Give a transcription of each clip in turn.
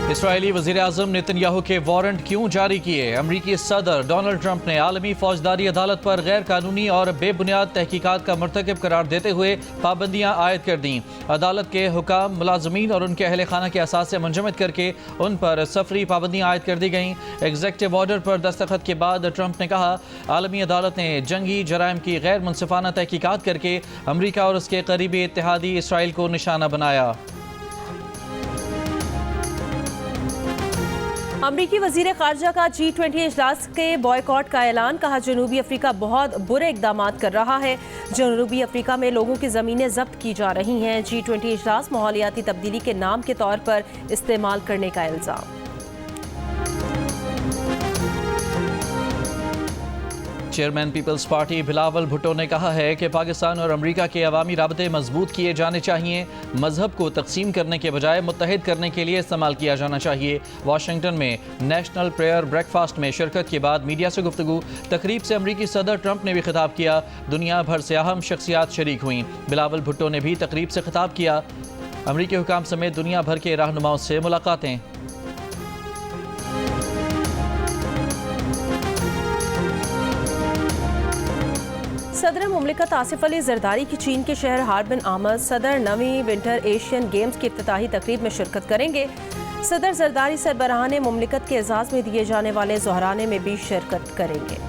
Israeli वज़ीर-ए-आज़म Netanyahu के warrant क्यों जारी किए? अमरीकी सदर डोनाल्ड ट्रंप ने आलमी फौजदारी अदालत पर गैर कानूनी और बेबुनियाद तहकीकात का मर्तकब करार देते हुए पाबंदियां आयद कर दी। अदालत के हुकाम मुलाजमीन और उनके अहल खाना के असास से मुंजमद करके उन पर सफरी पाबंदियां आयद कर दी गईं। एग्जीक्यूटिव ऑर्डर पर दस्तखत के बाद ट्रंप ने कहा, आलमी अदालत ने जंगी जराइम की गैर मुनसिफाना तहकीकात करके अमरीका और उसके करीबी इत्तेहादी इसराइल को निशाना बनाया। अमरीकी वजीर खारजा का G20 इजलास के बॉयकॉट का ऐलान। कहा, जनूबी अफ्रीका बहुत बुरे इकदाम कर रहा है। जनूबी अफ्रीका में लोगों की ज़मीनें जब्त की जा रही हैं। G20 इजलास माहौलियाती तब्दीली के नाम के तौर पर इस्तेमाल करने का इल्ज़ाम। चेयरमैन पीपल्स पार्टी बिलावल भुट्टो ने कहा है कि पाकिस्तान और अमरीका के अवामी राबते मजबूत किए जाने चाहिए। मजहब को तकसीम करने के बजाय मुत्तहिद करने के लिए इस्तेमाल किया जाना चाहिए। वाशिंगटन में नेशनल प्रेयर ब्रेकफास्ट में शिरकत के बाद मीडिया से गुफ्तगू। तकरीब से अमरीकी सदर ट्रंप ने भी खिताब किया। दुनिया भर से अहम शख्सियात शरीक हुई। बिलावल भुट्टो ने भी तकरीब से खिताब किया। अमरीकी हुकाम समेत दुनिया भर के रहनुमाओं से मुलाकातें। सदर मुमलिकत आसिफ अली जरदारी की चीन के शहर हार्बिन आमद सदर नवी विंटर एशियन गेम्स की इफ्तिताही तकरीब में शिरकत करेंगे। सदर जरदारी सरबराहान मुमलिकत के एजाज़ में दिए जाने वाले ज़ोहराने में भी शिरकत करेंगे।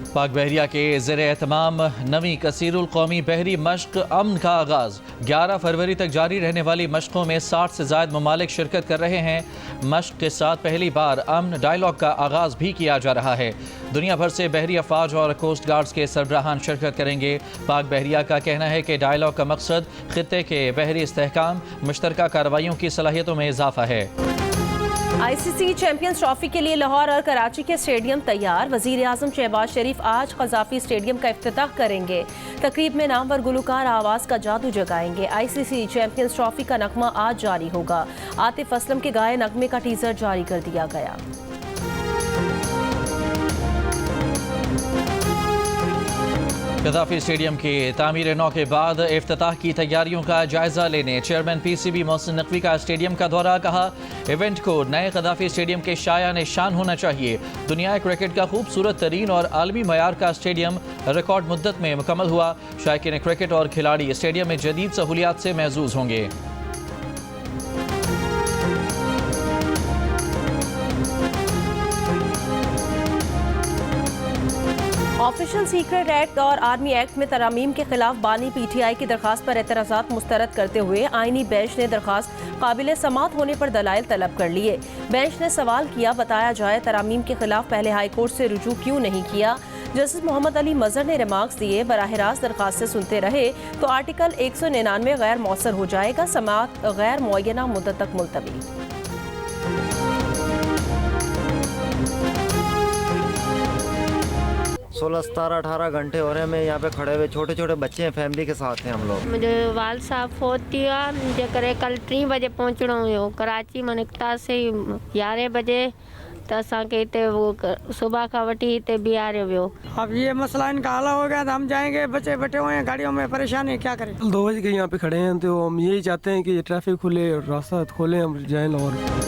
पाक बहरिया के ज़ेर एहतमाम नवी कसीरुल कौमी बहरी मश्क अमन का आगाज़। 11 फरवरी तक जारी रहने वाली मश्कों में 60 से ज़ायद ममालिक शिरकत कर रहे हैं। मश्क के साथ पहली बार अमन डायलॉग का आगाज़ भी किया जा रहा है। दुनिया भर से बहरी अफवाज और कोस्ट गार्ड्स के सरबराहान शिरकत करेंगे। पाक बहरिया का कहना है कि डायलॉग का मकसद खित्ते के बहरी इस्तेहकाम, मुश्तरका कार्रवाइयों की सलाहियतों में इजाफा है। ICC चैंपियंस ट्रॉफी के लिए लाहौर और कराची के स्टेडियम तैयार। वज़ीर-ए-आज़म शहबाज शरीफ आज क़ज़ाफ़ी स्टेडियम का इफ्तिताह करेंगे। तकरीब में नामवर गुलकार आवाज़ का जादू जगाएंगे। ICC चैंपियंस ट्रॉफी का नगमा आज जारी होगा। आतिफ असलम के गाए नगमे का टीज़र जारी कर दिया गया। क़ज़ाफ़ी स्टेडियम के तामीर नौ के बाद इफ्तिताह की तैयारियों का जायजा लेने चेयरमैन PCB मोहसिन नकवी का स्टेडियम का दौरा। कहा, इवेंट को नए क़ज़ाफ़ी स्टेडियम के शाया निशान होना चाहिए। दुनिया क्रिकेट का खूबसूरत तरीन और आलमी मयार का स्टेडियम रिकॉर्ड मुद्दत में मुकम्मल हुआ। शायकीन क्रिकेट और खिलाड़ी स्टेडियम में जदीद सहूलियात से महजूज होंगे। ऑफिशियल सीक्रेट एक्ट और आर्मी एक्ट में तरामीम के खिलाफ बानी PTI की दरखास्त पर एतराज़ात मुस्तरद करते हुए आईनी बेंच ने दरखास्त काबिल समात होने पर दलाइल तलब कर लिए। बेंच ने सवाल किया, बताया जाए तरामीम के खिलाफ पहले हाई कोर्ट से रुजू क्यों नहीं किया। जस्टिस मोहम्मद अली मजहर ने रिमार्क्स दिए, बराह रास्त दरखास्त से सुनते रहे तो आर्टिकल 199 गैर मौसर हो जाएगा। समात गैर मुअय्यना मुद्दत तक मुलतवी। 16, 17, 18 घंटे हो रहे हैं। मैं यहाँ पे खड़े हुए, छोटे छोटे बच्चे हैं, फैमिली के साथ हैं हम लोग। मुझे वाल साहब होती है, मुझे करे कल 3 बजे पहुँचना हो कराची मनकता से 11 बजे तो वो सुबह का वटी ते भी आ रहे हो। अब ये मसला इनका हल हो गया तो हम जाएंगे। बच्चे बैठे हुए हैं गाड़ियों में, परेशान है, क्या करें। 2 बजे के यहाँ पे खड़े हैं तो हम यही चाहते हैं कि ट्रैफिक खुले, रास्ता खोले, हम जाएं लाहौर।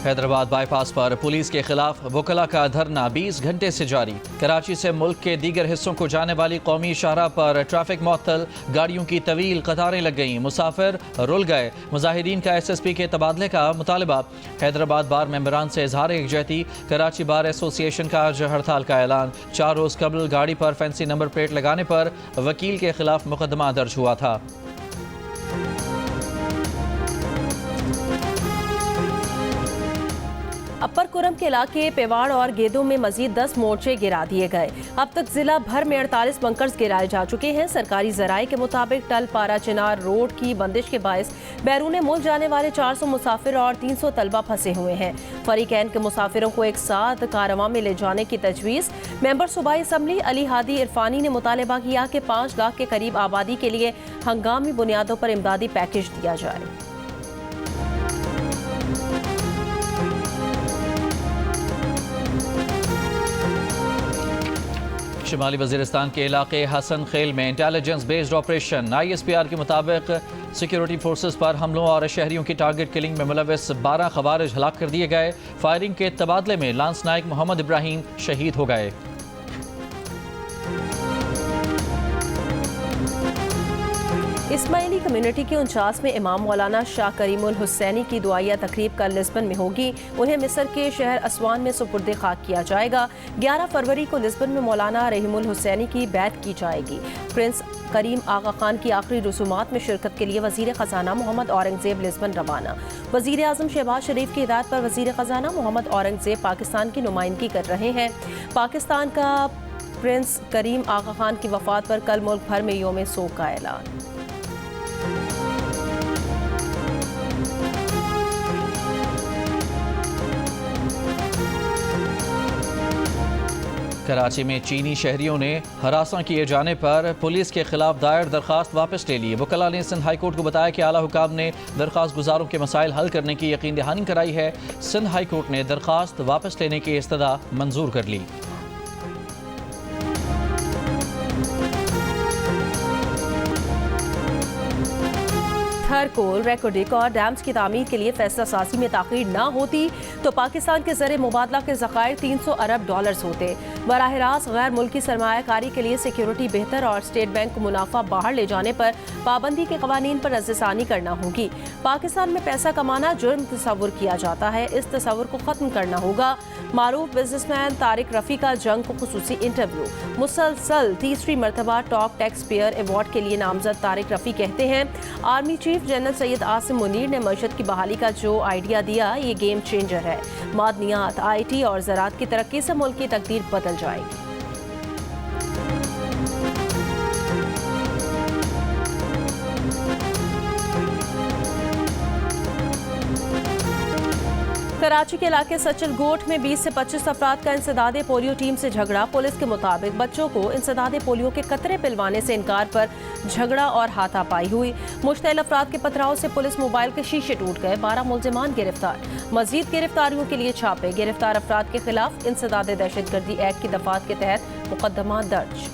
हैदराबाद बाईपास पर पुलिस के खिलाफ वकला का धरना 20 घंटे से जारी। कराची से मुल्क के दीगर हिस्सों को जाने वाली कौमी शाहराह पर ट्रैफिक मुअत्तल, गाड़ियों की तवील कतारें लग गईं, मुसाफिर रुल गए। मुजाहिदीन का SSP के तबादले का मुतालबा। हैदराबाद बार मेंबरान से इजहार यकजहती। कराची बार एसोसिएशन का आज हड़ताल का ऐलान। 4 रोज़ कबल गाड़ी पर फैंसी नंबर प्लेट लगाने पर वकील के खिलाफ मुकदमा दर्ज हुआ था। अपर कुरम के इलाके पेवाड़ और गेदों में मजीद 10 मोर्चे गिरा दिए गए। अब तक जिला भर में 48 बंकर्स गिराए जा चुके हैं। सरकारी जराये के मुताबिक टल पारा चिनार रोड की बंदिश के बायस बैरून मुल्क जाने वाले 400 मुसाफिर और 300 तलबा फंसे हुए हैं। फरीकैन के मुसाफिरों को एक साथ कारवां में ले जाने की तजवीज़। मेंबर सूबाई असम्बली अली हादी इरफानी ने मुतालबा किया कि 5 लाख के करीब आबादी के लिए हंगामी बुनियादों पर इमदादी पैकेज दिया जाए। शुमाली वजीरिस्तान के इलाके हसन खेल में इंटेलिजेंस बेस्ड ऑपरेशन। ISPR के मुताबिक सिक्योरिटी फोर्सेस पर हमलों और शहरियों की टारगेट किलिंग में मुलविस 12 खवारिज हलाक कर दिए गए। फायरिंग के तबादले में लांस नायक मोहम्मद इब्राहिम शहीद हो गए। इस्माइली कम्युनिटी के 49वें इमाम मौलाना शाह करीमुल हुसैनी की दुआया तकरीब कल लिस्बन में होगी। उन्हें मिस्र के शहर असवान में सुपुर्द खाक किया जाएगा। 11 फरवरी को लिस्बन में मौलाना रहीमुल हुसैनी की बैत की जाएगी। प्रिंस करीम आगा खान की आखिरी रसूमात में शिरकत के लिए वजीर खजाना मोहम्मद औरंगजेब लिस्बन रवाना। वजीर आजम शहबाज शरीफ की हिदायत पर वजीर खजाना मोहम्मद औरंगजेब पाकिस्तान की नुमाइंदगी कर रहे हैं। पाकिस्तान का प्रिंस करीम आगा खान की वफात पर कल मुल्क भर में यौम सोग का ऐलान। कराची में चीनी शहरियों ने हरासा किए जाने पर पुलिस के खिलाफ दायर दरखास्त वापस ले ली। वकला ने सिंध हाई कोर्ट को बताया कि आला हुकाम ने दरखास्त गुजारों के मसाइल हल करने की यकीन दहानी कराई है। सिंध हाई कोर्ट ने दरखास्त वापस लेने की इस्तदा मंजूर कर ली। थरकोल, रेकोडिक और डैम्स की तामीर के लिए फैसला साजी में ताख़ीर न होती तो पाकिस्तान के ज़र मुबादला के ज़खायर 300 अरब डॉलर्स होते। बराह रास्त गैर मुल्की सरमायाकारी के लिए सिक्योरिटी बेहतर और स्टेट बैंक को मुनाफा बाहर ले जाने पर पाबंदी के कवानीन पर नज़रसानी करना होगी। पाकिस्तान में पैसा कमाना जुर्म तस्वुर किया जाता है, इस तस्वुर को ख़त्म करना होगा। मारूफ बिजनेसमैन तारिक रफ़ी का जंग को खुसूसी इंटरव्यू। मुसलसल तीसरी मरतबा टॉप टैक्स पेयर अवार्ड के लिए नामजद तारिक रफ़ी कहते हैं, army chief general Syed Asim Munir ने मईशत की बहाली का जो आइडिया दिया ये गेम चेंजर है। मादनियात, IT और ज़राअत की तरक्की से मुल्क की तकदीर बदल जाएगी। कराची के इलाके सचल गोट में 20 से 25 अफराद का इंसदादे पोलियो टीम से झगड़ा। पुलिस के मुताबिक बच्चों को इंसदादे पोलियो के कतरे पिलवाने से इनकार पर झगड़ा और हाथापाई हुई। मुश्तइल अफराद के पथराव से पुलिस मोबाइल के शीशे टूट गए। 12 मुलजिमान गिरफ्तार। मजीद गिरफ्तारियों के लिए छापे। गिरफ्तार अफराद के खिलाफ इंसदादे दहशतगर्दी एक्ट की दफात के तहत मुकदमा दर्ज।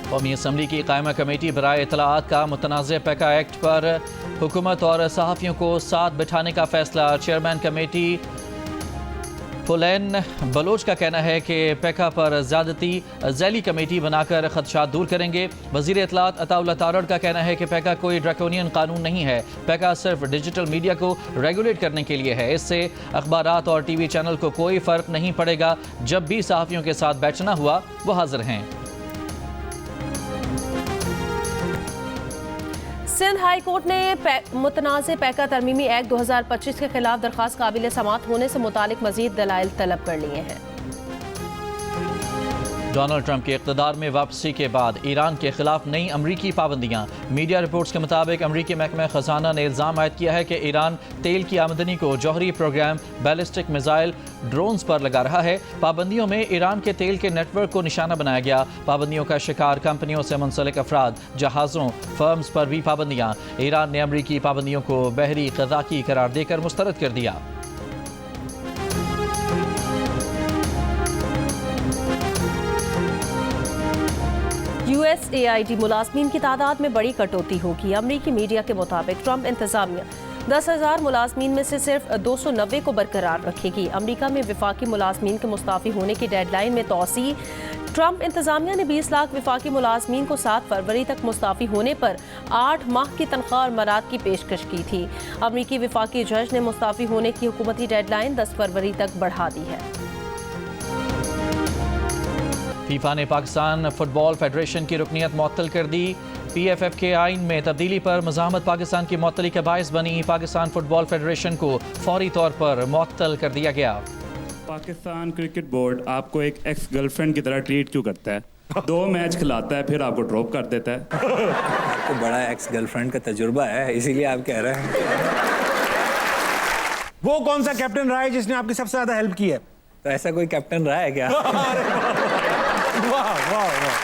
कौमी असम्बली की कायमा कमेटी बराए इतलाआत का मुतनाज़ पैका एक्ट पर हुकूमत और सहाफ़ियों को साथ बिठाने का फैसला। चेयरमैन कमेटी फुलैन बलोच का कहना है कि पैका पर ज़्यादती झैली कमेटी बनाकर खदशात दूर करेंगे। वज़ीर इतलाआत अताउल्लाह तारड़ का कहना है कि पैका कोई ड्रैकोनियन कानून नहीं है। पैका सिर्फ डिजिटल मीडिया को रेगुलेट करने के लिए है। इससे अखबारात और TV चैनल को कोई फ़र्क नहीं पड़ेगा। जब भी सहाफ़ियों के साथ बैठना हुआ वो हाजिर हैं। सिंध हाई कोर्ट ने मुतनाज़ पैका तरमीमी एक्ट 2025 के खिलाफ दरखास्त काबिल समाअत होने से मुतालिक मजीद दलाइल तलब कर लिए हैं। डोनाल्ड ट्रंप के इक़्तिदार में वापसी के बाद ईरान के खिलाफ नई अमरीकी पाबंदियां। मीडिया रिपोर्ट्स के मुताबिक अमरीकी महकमा खजाना ने इल्ज़ाम आयद किया है कि ईरान तेल की आमदनी को जौहरी प्रोग्राम, बैलिस्टिक मिसाइल, ड्रोन्स पर लगा रहा है। पाबंदियों में ईरान के तेल के नेटवर्क को निशाना बनाया गया। पाबंदियों का शिकार कंपनियों से मुंसलिक अफराद, जहाज़ों, फर्म्स पर भी पाबंदियां। ईरान ने अमरीकी पाबंदियों को बहरी क़ज़ा की करार देकर मुस्तरद कर दिया। USAID मुलाजमीन की तादाद में बड़ी कटौती होगी। अमरीकी मीडिया के मुताबिक ट्रंप इंतजामिया 10,000 मुलाजमीन में से सिर्फ 290 को बरकरार रखेगी। अमरीका में विफाकी मुलाजमीन के मुस्ताफ़ी होने की डेडलाइन में तोसी। ट्रंप इंतजामिया ने 20 लाख विफाकी मुलाजमीन को 7 फरवरी तक मुस्ताफ़ी होने पर 8 माह की तनख्वाह और मराद की पेशकश की थी। अमरीकी विफाकी जज ने मुस्ताफ़ी होने की हुकूमती डेडलाइन 10 फरवरी तक बढ़ा दी है। फीफा ने पाकिस्तान फुटबॉल फेडरेशन की रुकनीत मुअत्तल कर दी। PFF के आइन में तब्दीली पर मज़ाहमत पाकिस्तान की मुअत्तली का बाइस बनी। पाकिस्तान फुटबॉल फेडरेशन को फौरी तौर पर मुअत्तल कर दिया गया। पाकिस्तान क्रिकेट बोर्ड आपको एक एक्स गर्लफ्रेंड की तरह ट्रीट क्यों करता है? 2 मैच खिलाता है फिर आपको ड्रॉप कर देता है। आपको बड़ा एक्स गर्लफ्रेंड का तजुर्बा है, इसीलिए आप कह रहे हैं। वो कौन सा कैप्टन रहा है जिसने आपकी सबसे ज्यादा हेल्प की है? तो ऐसा कोई कैप्टन रहा है क्या? वाह वाह वाह।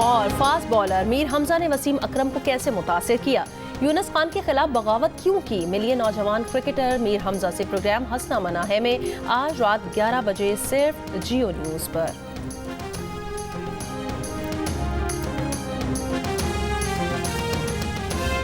और फास्ट बॉलर मीर हमजा ने वसीम अकरम को कैसे मुतासिर किया, यूनुस खान के खिलाफ बगावत क्यों की, मिलिए नौजवान क्रिकेटर मीर हमजा से। प्रोग्राम हंसना मना है में आज रात 11 बजे सिर्फ जियो न्यूज़ पर।